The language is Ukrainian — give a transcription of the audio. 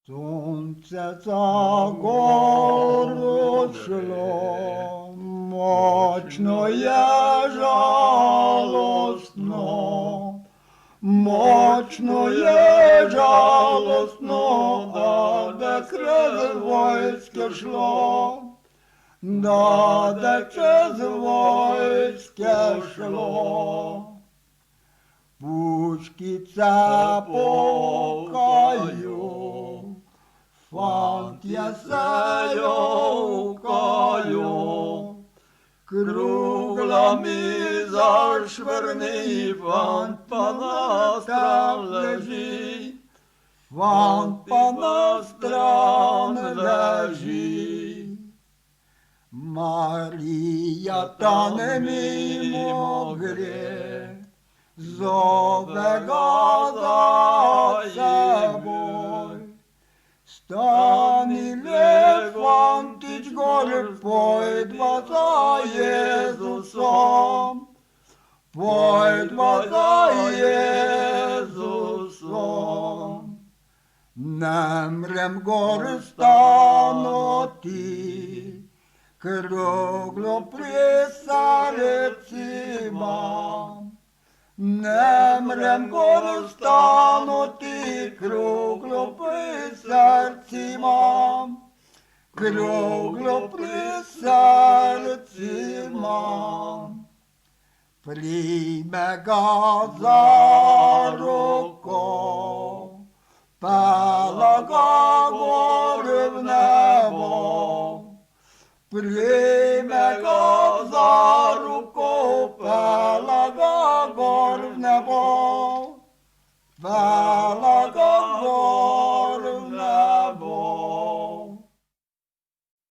Сонце за гору шло, мощно є жалостно, мощно є жалостно, а де через войське шло, да де через войське шло. Пучки це покаю, фант я сеюкаю, круглами зашверний фант понастран лежить, фант понастран лежить. Марія тане мимо грех, зове за собой. Стань, Лев Фантич, пойдва за Єзусом, пойдва за Єзусом. Немрем гори станути, кругло при серці мам. Немрем гори станути, кругло при серці мам, кругло при серці мам. Прийме га за руку, пелага гори в небо. Прийме га за руку, пелага гори в небо.